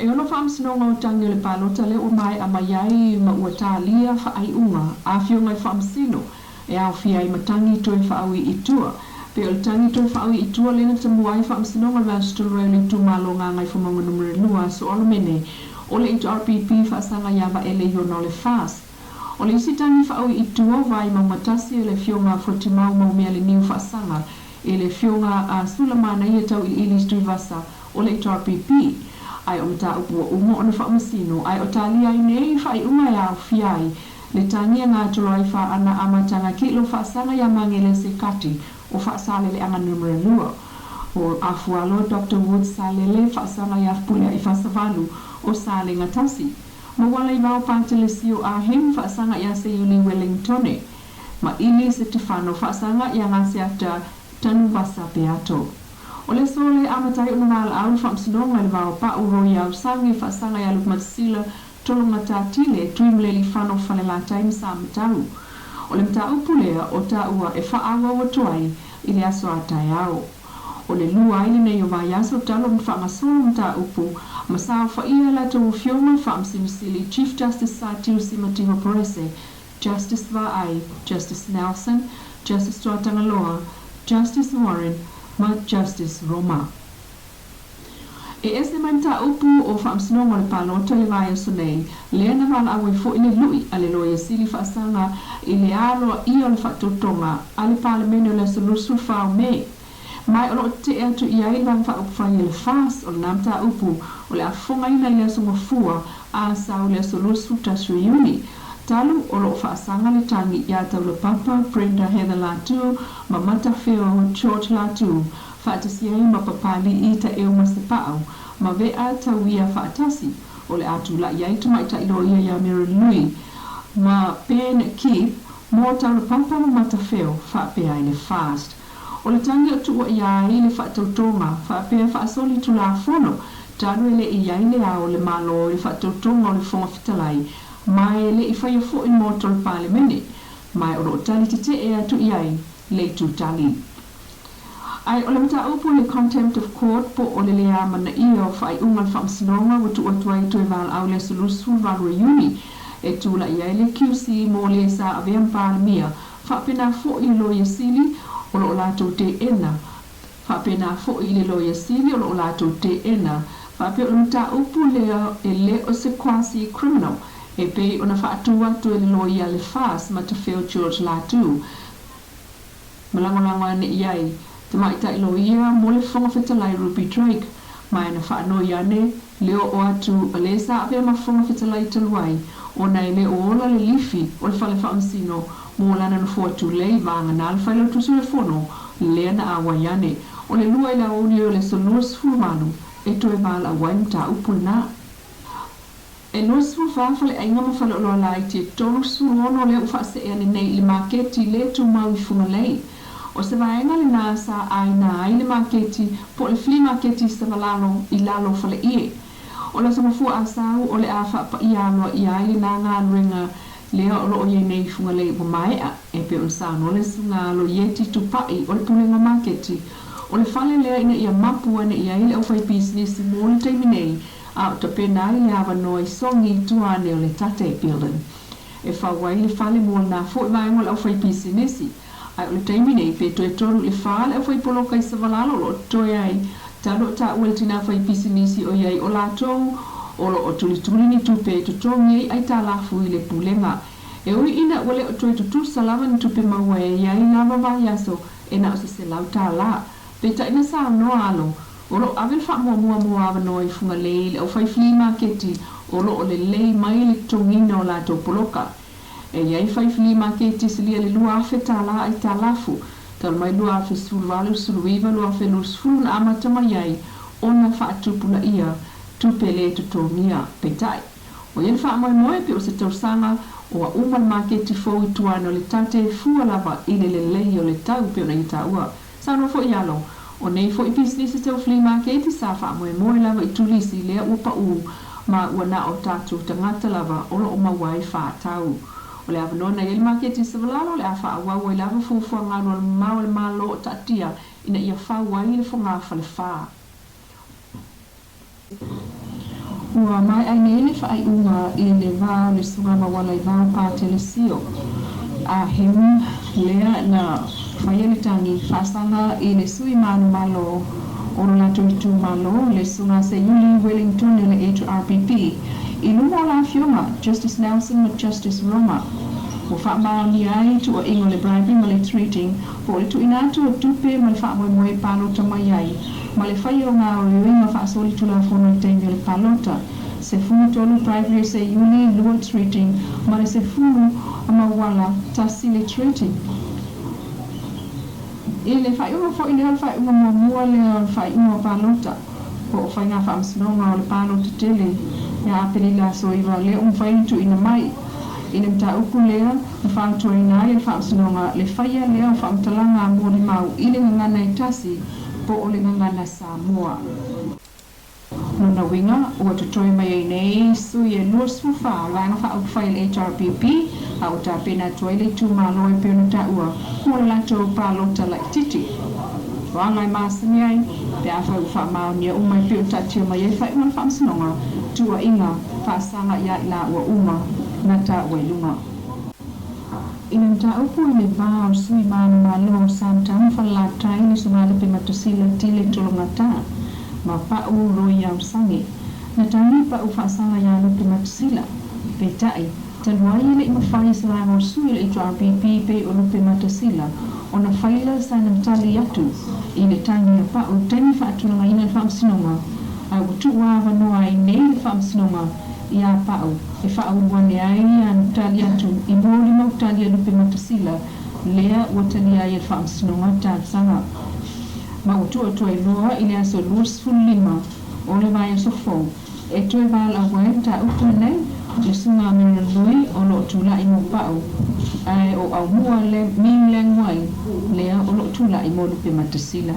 E ono whaamsinonga o tangi le palota le o mai a maiai ma ua tālia whaai unga a whiunga i whaamsino e au whiai matangi toi whaawi i tua. Pe o le tangi toi whaawi i tua lena tamuai whaamsinonga le vastulureu le tu malo ngangai whamonga numere lua so alo mene o le ito RPP whaasanga yava ele i ono le fast. O le isi tangi whaawi i tua vai maumatasi e le whiunga whatimau mau mea le niu whaasanga e le whiunga a sulamana i tau i ili stui vasa o le ito RPP. Ai o mta upua umo o na whaamasino, ai o talia i nei whai unga e au whiai, le tangia ngā turai wha ana amatanga ki lo whaasanga ia mangele se kati o whaasale le anga numere lua. O afualo Dr. Woods salele whaasanga ia pulea i whaasavalu o sale ngatasi. Mawala i wao pātele sio a hem whaasanga ia se Uli Wellingtone. Ma ili se Stefano whaasanga ia ngase ata tanu vasa peato. O le sole amatai o nangala au whaamsinonga le wao pa uro i au sangi whaasanga i alu matasila tolo matatile tui mleli whano whale la taimi sa matau. O le mta upulea o ta ua e whaawa o tuai i le aso atai au. O le lua ili nei o vai aso talo mwhaangasoro mta upu ma sao whaia la tau whioma whaamsimisili Chief Justice Satiu Simatiho Porese, Justice Vaai, Justice Nelson, Justice Tuatangaloa, Justice Warren, ma Justice Roma. E ese mai mta upu o whaamsinonga le palota le vai aso nei, lea na wala awe fo ile lui ale loia sili whaasanga i le aloa i o le whaatotonga ale palemene o le solusu whao me. Mai o lo te atu i ai wang whaupwhai le fast o le namta upu o le afonga ina i le asunga fua a sao le solusu tashu iuni. Talu o lo whaasanga le tangi i atau le papa Brenda Heather Latu ma matawheo George Latu whaatasi ai ma papali i ta eo masepau ma vea tawia whaatasi o le atu la iai tumaita ilo ia ia Mary Louis ma Ben Keith mo tau le papa ma matawheo whaapea i le fast. O le tangi o tua iai le whaatautonga whaapea whaasoli tu la fono talu ele iai le ao le malo le whaatautonga o le fonga fitalai mai le i whaia fo in moto le palemene, mai o lo tali te te e atu iai, le tu tali. Ai o le mata upu le contempt of court po o le lea mana i o whai ungal whaamsinonga watu atuai tu e val au le solusu valu reuni, e tu la iai le QC mo le sa aveam palemia, whapena fo i lo sili o lo lato te ena, whapena fo i le lo sili o lo lato te ena, whape o le mata upu lea e le o se quasi criminal, e pe ona whaatua tu e loia le fast ma te wheo George Latu. Malangolango ane iai, te maita i loia mo le whonga whetalai Ruby Drake, mai na whaanoi ane, leo o atu a le sa ape ma whonga whetalai taluai, o nei le o ola le lifi o le whale whaamsino, mo lana na fuatu lei vanga na alwhai lau tusu le whono, lea na awai ane, o le lua i la oni o le sonus fulmanu, e to e vala awai mta upuna. E no su fafale ai ngama fale o la i te tolu su ono le ufa se ane nei le maketi le tu mau i funga lei. O se vaenga le nasa ai na ai le maketi po le fli maketi sa valalo i lalo fale ie. O la sama fua asau o le afa pa i alo i ai le nanga ringa lea o lo o ye nei funga lei po mai a e pe o sa no le sunga lo yeti tu pai o le pulenga maketi. O le fale lea ina ia mapu ane i ai le au fai business mo le taimi nei a ta pena le ava noi songi tuane o le tate building. E whawai le whale mua na fo i vaenga au fai pisinesi. Ai o le taimi nei pe to e toru le whale au fai poloka i savalalo lo toi ai talo ta ueltina fai pisinesi o iai o latou o lo o tuli ni tupe to tongi ai ta lafu i le pulenga. E ui ina wale o toi tutu salava ni tupe maua e iai lava vai aso e na o se lau ta la. Pe ta ina sa no alo o lo avel fa mua ava noi funga lei o fai flea marketi o lo o le lei mai le tongina o lato poloka. E iai fai flea marketi silia le lua afe tala ai talafu, tal mai lua afe suluvalu suluiva lua afe lu sulun amatama iai o na fa atupula ia tupele tutongia petai. O ien fa moe pe o se tausanga o a umal marketi fo i tuano le tate fua lava ile le lei o le tau pe o na ita ua. Sao fo ialo. O nei fo i business te o flea market sa fa moe lava i tulisi lea upa u ma ua na o tatu tangata lava o lo o mawai fa tau. O le avanona i le market i savalalo le a fa awawa i lava fufua ngano le malo o tatia ina ia fa wai le fonga fa le fa. ua mai ai nei le whaaiunga i le vā le sunga mawala i vā pā telesio. A heu lea na whaia le tangi whaasanga i le sui manu malo o la tu malo le sunga se Yuli Wellington i le HRPP. I luma la fioma, Justice Nelson with Justice Roma. O whaamani ai tu o ingo le bribery ma le treating, po le tu inatu o tupe ma le whaamoe palota mai ai. Ma le whai o ngā o iwinga whaasoli tu la whono i tengi le palota. Se funu tolu bribery se Yuli lua treating, ma le se funu a mawala tasi le treating. I le whaiunga fo i le whaiunga mua le whaiunga palota. Po o whainga whaamsinonga o le palota tele. Ia apeli la so iwa le whaitu ina mai. Ina mta uku lea, na whaamtua ina le whaamsinonga le whaia lea o whaamtalanga mua le mau i le ngangana i tasi po o le ngangana Samoa. Nona winga, ua tutoi mai ai nei, sui e lua sufa, langa wha whai le HRPP, a o ta pena tuai le tu malo e pēna ta ua, kua lato palota lai titi. Rangai māsani ai, pe a whai wha maonia umai pēna ta tia mai e whai ua whaamsinonga, tua inga, whaasanga ia ila ua uma, na ta ua ilunga. Ina mta upu i le vāo sui māna malo Santana whalatai ni sumale pe matasila tile tolongata. Ma pa'u roi au sangi. Na tani pa'u whaasanga ia lupi matasila. Pe tai, taluai le ima whai sa rango sui le HRPP pe o lupi matasila. O na whaila sa na mtali atu. I le tangi a pa'u temi whaatulanga ina le whaamsinonga. A utu wawa noa i nei le whaamsinonga. Ia pa'u. E wha'u wane ai a mtali atu. I mōli mautali a lupi matasila. Lea watali ai e whaamsinonga tāsanga. Ma o tua tua i loa i le aso luas fulima o le vai aso fau. E tue vala wai ta upu nei, le sunga mena lui o lo tula i mo pau. Ai o au mua le ming leng wai, lea o lo tula i mo lupe matasila.